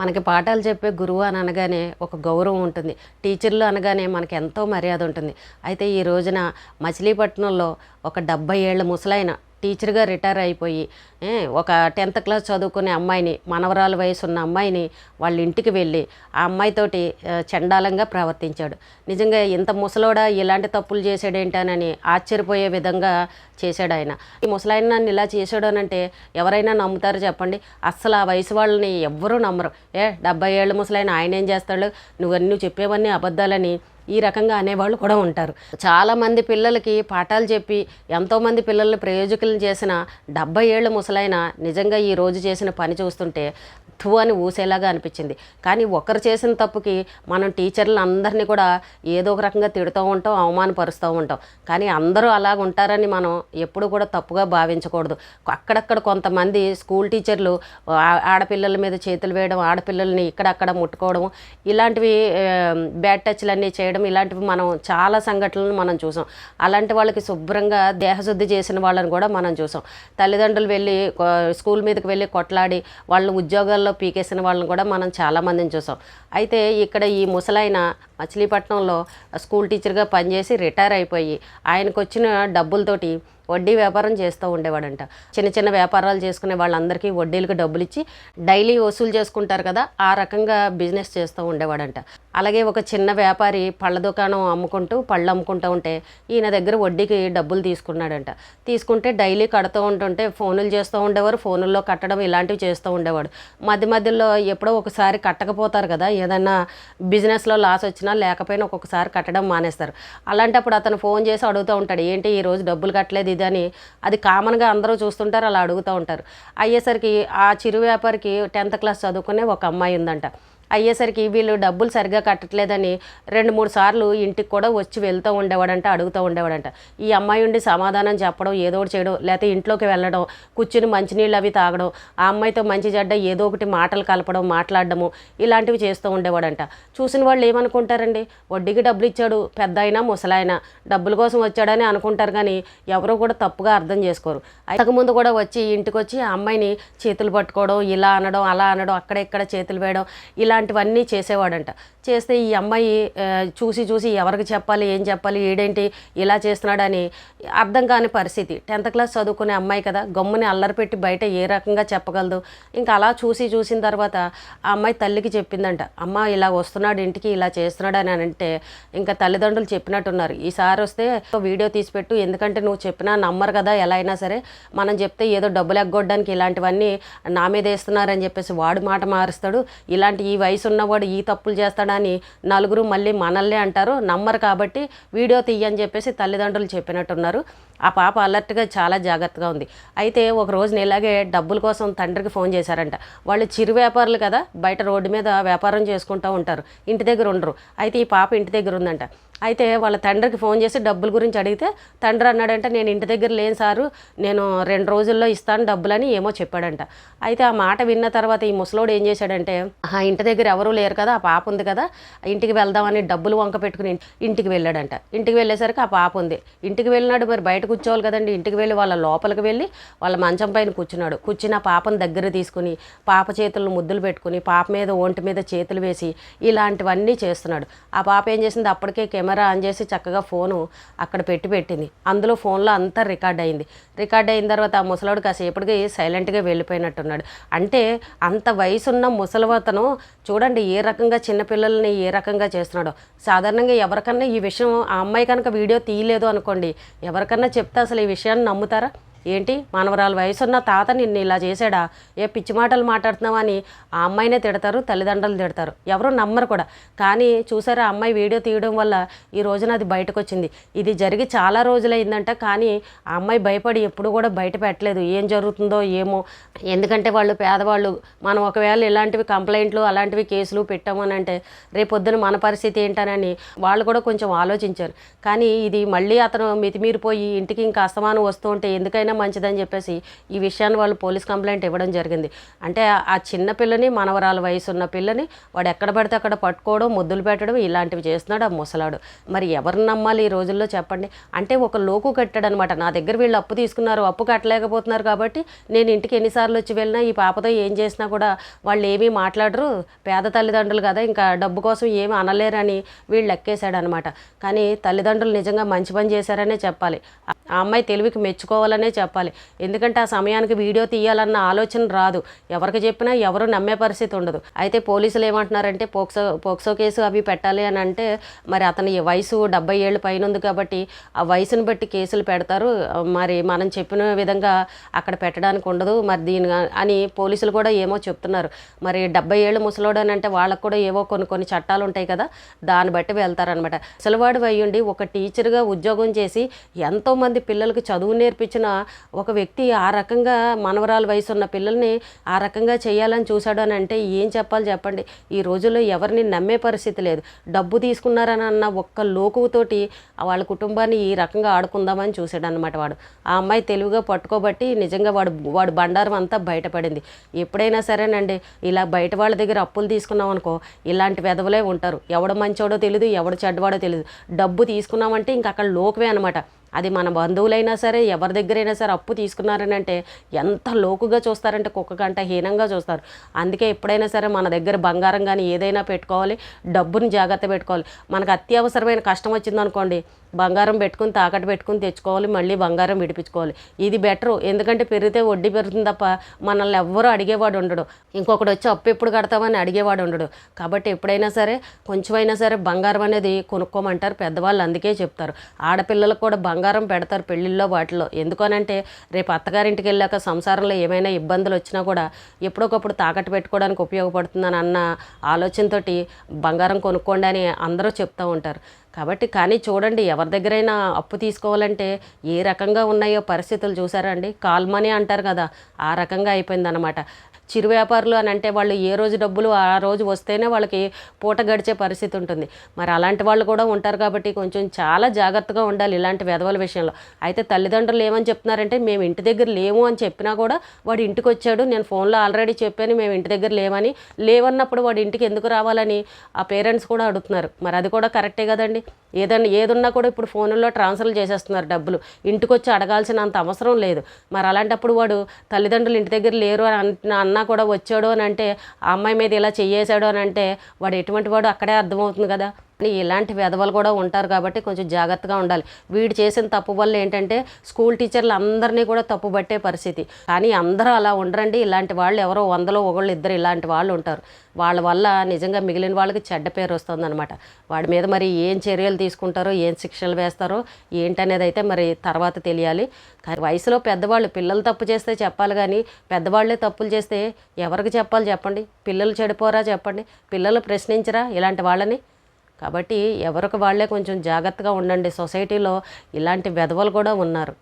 మనకి పాఠాలు చెప్పే గురువు అని అనగానే ఒక గౌరవం ఉంటుంది. టీచర్లు అనగానే మనకి ఎంతో మర్యాద ఉంటుంది. అయితే ఈ రోజున మచిలీపట్నంలో ఒక 70 ఏళ్ల ముసలాయన టీచర్గా రిటైర్ అయిపోయి ఒక 10th క్లాస్ చదువుకునే అమ్మాయిని, మనవరాల వయసు ఉన్న అమ్మాయిని వాళ్ళ ఇంటికి వెళ్ళి ఆ అమ్మాయితోటి చండాలంగా ప్రవర్తించాడు. నిజంగా ఇంత ముసలోడా ఇలాంటి తప్పులు చేసాడేంటానని ఆశ్చర్యపోయే విధంగా చేశాడు ఆయన. ఈ ముసలాయన నన్ను ఇలా చేశాడు అనంటే ఎవరైనా నమ్ముతారు చెప్పండి? అస్సలు ఆ వయసు వాళ్ళని ఎవ్వరూ నమ్మరు. 70 ఏళ్ళ ముసలాయన ఆయన ఏం చేస్తాడు, నువ్వు చెప్పేవన్నీ అబద్ధాలని ఈ రకంగా అనేవాళ్ళు కూడా ఉంటారు. చాలామంది పిల్లలకి పాఠాలు చెప్పి ఎంతోమంది పిల్లల్ని ప్రయోజకులను చేసిన 70 ఏళ్ళ ముసలాయన నిజంగా ఈ రోజు చేసిన పని చూస్తుంటే థూ అని ఊసేలాగా అనిపించింది. కానీ ఒకరు చేసిన తప్పుకి మనం టీచర్లను అందరినీ కూడా ఏదో ఒక రకంగా తిడుతూ ఉంటాం, అవమానపరుస్తూ ఉంటాం. కానీ అందరూ అలాగ ఉంటారని మనం ఎప్పుడు కూడా తప్పుగా భావించకూడదు. అక్కడక్కడ కొంతమంది స్కూల్ టీచర్లు ఆడపిల్లల మీద చేతులు వేయడం, ఆడపిల్లల్ని ఇక్కడక్కడ ముట్టుకోవడం, ఇలాంటివి బ్యాడ్ టచ్లన్నీ చేయడం, ఇలాంటివి మనం చాలా సంఘటనలను మనం చూసాం. అలాంటి వాళ్ళకి శుభ్రంగా దేహశుద్ధి చేసిన వాళ్ళని కూడా మనం చూసాం. తల్లిదండ్రులు వెళ్ళి స్కూల్ మీదకి వెళ్ళి కొట్లాడి వాళ్ళని ఉద్యోగాల్లో పీకేసిన వాళ్ళని కూడా మనం చాలామందిని చూసాం. అయితే ఇక్కడ ఈ ముసలాయన మచిలీపట్నంలో స్కూల్ టీచర్గా పనిచేసి రిటైర్ అయిపోయి ఆయనకు వచ్చిన డబ్బులతోటి వడ్డీ వ్యాపారం చేస్తూ ఉండేవాడంట. చిన్న చిన్న వ్యాపారాలు చేసుకునే వాళ్ళందరికీ వడ్డీలకు డబ్బులు ఇచ్చి డైలీ వసూలు చేసుకుంటారు కదా, ఆ రకంగా బిజినెస్ చేస్తూ ఉండేవాడంట. అలాగే ఒక చిన్న వ్యాపారి పళ్ళ దుకాణం అమ్ముకుంటూ పళ్ళు అమ్ముకుంటూ ఉంటే ఈయన దగ్గర వడ్డీకి డబ్బులు తీసుకున్నాడంట. తీసుకుంటే డైలీ కడుతూ ఉంటుంటే ఫోనులు చేస్తూ ఉండేవారు, ఫోనుల్లో కట్టడం ఇలాంటివి చేస్తూ ఉండేవాడు. మధ్య మధ్యలో ఎప్పుడో ఒకసారి కట్టకపోతారు కదా, ఏదన్నా బిజినెస్లో లాస్ వచ్చినా లేకపోయినా ఒక్కొక్కసారి కట్టడం మానేస్తారు. అలాంటప్పుడు అతను ఫోన్ చేసి అడుగుతూ ఉంటాడు, ఏంటి ఈరోజు డబ్బులు కట్టలేదు ఇదని. అది కామన్గా అందరూ చూస్తుంటారు, అలా అడుగుతూ ఉంటారు. అయ్యేసరికి ఆ చిరు వ్యాపారికి 10th క్లాస్ చదువుకునే ఒక అమ్మాయి ఉందంట. అయ్యేసరికి వీళ్ళు డబ్బులు సరిగ్గా కట్టట్లేదని 2-3 సార్లు ఇంటికి కూడా వచ్చి వెళ్తూ ఉండేవాడంట, అడుగుతూ ఉండేవాడంట. ఈ అమ్మాయి ఉండి సమాధానం చెప్పడం, ఏదో ఒకటి చేయడం, లేకపోతే ఇంట్లోకి వెళ్ళడం, కూర్చుని మంచినీళ్ళు అవి తాగడం, ఆ అమ్మాయితో మంచి చెడ్డ ఏదో ఒకటి మాటలు కలపడం, మాట్లాడడము, ఇలాంటివి చేస్తూ ఉండేవాడంట. చూసిన వాళ్ళు ఏమనుకుంటారండి, వడ్డీకి డబ్బులు ఇచ్చాడు, పెద్ద అయినా ముసలాయన డబ్బుల కోసం వచ్చాడని అనుకుంటారు. కానీ ఎవరో కూడా తప్పుగా అర్థం చేసుకోరు. అంతకుముందు కూడా వచ్చి ఇంటికి వచ్చి ఆ అమ్మాయిని చేతులు పట్టుకోవడం, ఇలా అనడం, అలా అనడం, అక్కడెక్కడ చేతులు వేయడం, ఇలాంటివన్నీ చేసేవాడంట. చేస్తే ఈ అమ్మాయి చూసి చూసి ఎవరికి చెప్పాలి, ఏం చెప్పాలి, ఏడేంటి ఇలా చేస్తున్నాడని అర్థం కాని పరిస్థితి. 10th క్లాస్ చదువుకునే అమ్మాయి కదా, గమ్ముని అల్లరి పెట్టి బయట ఏ రకంగా చెప్పగలదు. ఇంకా అలా చూసిన తర్వాత ఆ అమ్మాయి తల్లికి చెప్పిందంట, అమ్మ ఇలా వస్తున్నాడు ఇంటికి, ఇలా చేస్తున్నాడు అని అంటే ఇంకా తల్లిదండ్రులు చెప్పినట్టున్నారు, ఈసారి వస్తే వీడియో తీసిపెట్టు, ఎందుకంటే నువ్వు చెప్పినా నమ్మరు కదా, ఎలా అయినా సరే మనం చెప్తే ఏదో డబ్బులు ఎగ్గొట్టడానికి ఇలాంటివన్నీ నా మీద వేస్తున్నారని చెప్పేసి వాడు మాట మారుస్తాడు, ఇలాంటి ఈ వయసు ఉన్నవాడు ఈ తప్పులు చేస్తాడని నలుగురు మళ్ళీ మనల్నే అంటారు, నమ్మరు, కాబట్టి వీడియో తీయని చెప్పేసి తల్లిదండ్రులు చెప్పినట్టున్నారు. ఆ పాప అలర్ట్గా చాలా జాగ్రత్తగా ఉంది. అయితే ఒక రోజున ఇలాగే డబ్బుల కోసం తండ్రికి ఫోన్ చేశారంట. వాళ్ళు చిరు వ్యాపారులు కదా, బయట రోడ్డు మీద వ్యాపారం చేసుకుంటూ ఉంటారు, ఇంటి దగ్గర ఉండరు. అయితే ఈ పాప ఇంటి దగ్గర ఉందంట. అయితే వాళ్ళ తండ్రికి ఫోన్ చేసి డబ్బుల గురించి అడిగితే తండ్రి అన్నాడంట, నేను ఇంటి దగ్గర లేను సారు, నేను 2 రోజుల్లో ఇస్తాను డబ్బులని ఏమో చెప్పాడంట. అయితే ఆ మాట విన్న తర్వాత ఈ ముసలోడు ఏం చేశాడంటే, ఇంటి దగ్గర ఎవరూ లేరు కదా, ఆ పాప ఉంది కదా, ఇంటికి వెళ్దామని డబ్బులు వంక పెట్టుకుని ఇంటికి వెళ్ళాడంట. ఇంటికి వెళ్ళేసరికి ఆ పాప ఉంది. ఇంటికి వెళ్ళినాడు, మరి బయట కూర్చోవాలి కదండి. ఇంటికి వెళ్ళి వాళ్ళ లోపలికి వెళ్ళి వాళ్ళ మంచం పైన కూర్చున్నాడు. కూర్చుని ఆ పాపను దగ్గర తీసుకుని పాప చేతులను ముద్దులు పెట్టుకుని పాప మీద ఒంటి మీద చేతులు వేసి ఇలాంటివన్నీ చేస్తున్నాడు. ఆ పాప ఏం చేసింది, అప్పటికే కెమెరా ఆన్ చేసి చక్కగా ఫోను అక్కడ పెట్టింది. అందులో ఫోన్లో అంతా రికార్డ్ అయింది. రికార్డ్ అయిన తర్వాత ఆ ముసలాడు కాసేపటికి సైలెంట్గా వెళ్ళిపోయినట్టున్నాడు. అంటే అంత వయసున్న ముసలివతను చూడండి ఏ రకంగా చిన్నపిల్లల్ని ఏ రకంగా చేస్తున్నాడో. సాధారణంగా ఎవరికన్నా ఈ విషయం ఆ అమ్మాయి కనుక వీడియో తీయలేదు అనుకోండి, ఎవరికన్నా చెప్తే అసలు ఈ విషయాన్ని నమ్ముతారా? ఏంటి మనవరాల వయసున్న తాత నిన్ను ఇలా చేశాడా, ఏ పిచ్చి మాటలు మాట్లాడుతున్నావా అని ఆ అమ్మాయినే తిడతారు, తల్లిదండ్రులు తిడతారు, ఎవరు నమ్మరు కూడా. కానీ చూసారా, ఆ అమ్మాయి వీడియో తీయడం వల్ల ఈ రోజున అది బయటకు వచ్చింది. ఇది జరిగి చాలా రోజులైందంట. కానీ ఆ అమ్మాయి భయపడి ఎప్పుడు కూడా బయట పెట్టలేదు, ఏం జరుగుతుందో ఏమో. ఎందుకంటే వాళ్ళు పేదవాళ్ళు, మనం ఒకవేళ ఇలాంటివి కంప్లైంట్లు అలాంటివి కేసులు పెట్టామని అంటే రేపొద్దున మన పరిస్థితి ఏంటనని వాళ్ళు కూడా కొంచెం ఆలోచించారు. కానీ ఇది మళ్ళీ అతను మితిమీరిపోయి ఇంటికి ఇంకా అస్తమానం వస్తూ ఉంటే ఎందుకైనా మంచిదని చెప్పేసి ఈ విషయాన్ని వాళ్ళు పోలీస్ కంప్లైంట్ ఇవ్వడం జరిగింది. అంటే ఆ చిన్న పిల్లని, మనవరాల వయసు ఉన్న పిల్లని వాడు ఎక్కడ పడితే అక్కడ పట్టుకోవడం, ముద్దులు పెట్టడం ఇలాంటివి చేస్తున్నాడు ఆ ముసలాడు. మరి ఎవరిని నమ్మాలి ఈ రోజుల్లో చెప్పండి? అంటే ఒక లోకు కట్టాడనమాట. నా దగ్గర వీళ్ళు అప్పు తీసుకున్నారు, అప్పు కట్టలేకపోతున్నారు కాబట్టి నేను ఇంటికి ఎన్నిసార్లు వచ్చి వెళ్ళినా ఈ పాపతో ఏం చేసినా కూడా వాళ్ళు ఏమీ మాట్లాడరు, పేద తల్లిదండ్రులు కదా ఇంకా డబ్బు కోసం ఏమీ అనలేరని వీళ్ళు లెక్కేశాడు అనమాట. కానీ తల్లిదండ్రులు నిజంగా మంచి పని చేశారనే చెప్పాలి. ఆ అమ్మాయి తెలివికి మెచ్చుకోవాలనే చెప్పాలి. ఎందుకంటే ఆ సమయానికి వీడియో తీయాలన్న ఆలోచన రాదు, ఎవరికి చెప్పినా ఎవరు నమ్మే పరిస్థితి ఉండదు. అయితే పోలీసులు ఏమంటున్నారంటే పోక్సో కేసు అవి పెట్టాలి అని అంటే మరి అతని వయసు 70 ఏళ్ళు పైన ఉంది కాబట్టి ఆ వయసును బట్టి కేసులు పెడతారు, మరి మనం చెప్పిన విధంగా అక్కడ పెట్టడానికి ఉండదు మరి దీని అని పోలీసులు కూడా ఏమో చెప్తున్నారు. మరి 70 ఏళ్ళు ముసలోడు అని అంటే వాళ్ళకు కూడా ఏవో కొన్ని చట్టాలు ఉంటాయి కదా, దాన్ని బట్టి వెళ్తారనమాట. ముసలివాడు అయ్యుండి ఒక టీచర్గా ఉద్యోగం చేసి ఎంతోమంది పిల్లలకు చదువు నేర్పించిన ఒక వ్యక్తి ఆ రకంగా మనవరాలు వయసు ఉన్న పిల్లల్ని ఆ రకంగా చేయాలని చూశాడు అని అంటే ఏం చెప్పాలి చెప్పండి? ఈ రోజుల్లో ఎవరిని నమ్మే పరిస్థితి లేదు. డబ్బు తీసుకున్నారని అన్న ఒక్క లోకుతోటి వాళ్ళ కుటుంబాన్ని ఈ రకంగా ఆడుకుందామని చూశాడు అనమాట వాడు. ఆ అమ్మాయి తెలివిగా పట్టుకోబట్టి నిజంగా వాడు బండారం అంతా బయటపడింది. ఎప్పుడైనా సరేనండి ఇలా బయట వాళ్ళ దగ్గర అప్పులు తీసుకున్నాం అనుకో ఇలాంటి వెధవలే ఉంటారు. ఎవడు మంచోడో తెలియదు, ఎవడు చెడ్డవాడో తెలియదు. డబ్బు తీసుకున్నామంటే ఇంక అక్కడ లోకువే అనమాట. అది మన బంధువులైనా సరే ఎవరి దగ్గరైనా సరే అప్పు తీసుకున్నారని అంటే ఎంత లోకుగా చూస్తారంటే కుక్క కంట హీనంగా చూస్తారు. అందుకే ఎప్పుడైనా సరే మన దగ్గర బంగారం కానీ ఏదైనా పెట్టుకోవాలి, డబ్బుని జాగ్రత్త పెట్టుకోవాలి. మనకు అత్యవసరమైన కష్టం వచ్చిందనుకోండి బంగారం పెట్టుకుని తాకట్టు పెట్టుకుని తెచ్చుకోవాలి, మళ్ళీ బంగారం విడిపించుకోవాలి. ఇది బెటరు. ఎందుకంటే పెరిగితే వడ్డీ పెరుగుతుంది తప్ప మనల్ని ఎవ్వరూ అడిగేవాడు ఉండడు. ఇంకొకటి వచ్చి అప్పు ఎప్పుడు కడతామని అడిగేవాడు ఉండడు. కాబట్టి ఎప్పుడైనా సరే కొంచెమైనా సరే బంగారం అనేది కొనుక్కోమంటారు పెద్దవాళ్ళు, అందుకే చెప్తారు. ఆడపిల్లలకు కూడా బంగారం పెడతారు పెళ్ళిళ్ళలో వాటిలో. ఎందుకనంటే రేపు అత్తగారింటికి వెళ్ళాక సంసారంలో ఏమైనా ఇబ్బందులు వచ్చినా కూడా ఎప్పుడొకప్పుడు తాకట్టు పెట్టుకోవడానికి ఉపయోగపడుతుందని అన్న ఆలోచనతో బంగారం కొనుక్కోండి అని అందరూ చెప్తూ ఉంటారు. కాబట్టి కానీ చూడండి ఎవరి దగ్గరైనా అప్పు తీసుకోవాలంటే ఏ రకంగా ఉన్నాయో పరిస్థితులు చూసారా అండి? కాల్ మనీ అంటారు కదా, ఆ రకంగా అయిపోయిందనమాట. చిరు వ్యాపారులు అని అంటే వాళ్ళు ఏ రోజు డబ్బులు ఆ రోజు వస్తేనే వాళ్ళకి పూట గడిచే పరిస్థితి ఉంటుంది. మరి అలాంటి వాళ్ళు కూడా ఉంటారు కాబట్టి కొంచెం చాలా జాగ్రత్తగా ఉండాలి ఇలాంటి వెధవల విషయంలో. అయితే తల్లిదండ్రులు ఏమని చెప్తున్నారంటే మేము ఇంటి దగ్గర లేము అని చెప్పినా కూడా వాడు ఇంటికి వచ్చాడు, నేను ఫోన్లో ఆల్రెడీ చెప్పాను మేము ఇంటి దగ్గర లేవని. లేవన్నప్పుడు వాడు ఇంటికి ఎందుకు రావాలని ఆ పేరెంట్స్ కూడా అడుగుతున్నారు. మరి అది కూడా కరెక్టే కదండి. ఏదున్నా కూడా ఇప్పుడు ఫోన్లో ట్రాన్స్ఫర్లు చేసేస్తున్నారు డబ్బులు, ఇంటికి వచ్చి అడగాల్సినంత అవసరం లేదు. మరి అలాంటప్పుడు వాడు తల్లిదండ్రులు ఇంటి దగ్గర లేరు అని అన్నా కూడా వచ్చాడు అని అంటే ఆ అమ్మాయి మీద ఇలా చెయ్యేశాడు అని అంటే వాడు ఎటువంటి వాడు అక్కడే అర్థమవుతుంది కదా. ఇలాంటి వెధవలు కూడా ఉంటారు కాబట్టి కొంచెం జాగ్రత్తగా ఉండాలి. వీడు చేసిన తప్పు వల్ల ఏంటంటే స్కూల్ టీచర్లు అందరినీ కూడా తప్పు పట్టే పరిస్థితి. కానీ అందరూ అలా ఉండరండి. ఇలాంటి వాళ్ళు ఎవరో 100లో 1 ఇలాంటి వాళ్ళు ఉంటారు. వాళ్ళ వల్ల నిజంగా మిగిలిన వాళ్ళకి చెడ్డ పేరు వస్తుందన్నమాట. వాడి మీద మరి ఏం చర్యలు తీసుకుంటారో, ఏం శిక్షలు వేస్తారో ఏంటనేది అయితే మరి తర్వాత తెలియాలి. కానీ వయసులో పెద్దవాళ్ళు పిల్లలు తప్పు చేస్తే చెప్పాలి, కానీ పెద్దవాళ్ళే తప్పులు చేస్తే ఎవరికి చెప్పాలి చెప్పండి? పిల్లలు చెడిపోరా చెప్పండి? పిల్లలు ప్రశ్నించరా ఇలాంటి వాళ్ళని? కాబట్టి ఎవరికి వాళ్ళే కొంచెం జాగ్రత్తగా ఉండండి. సొసైటీలో ఇలాంటి వెధవలు కూడా ఉన్నారు.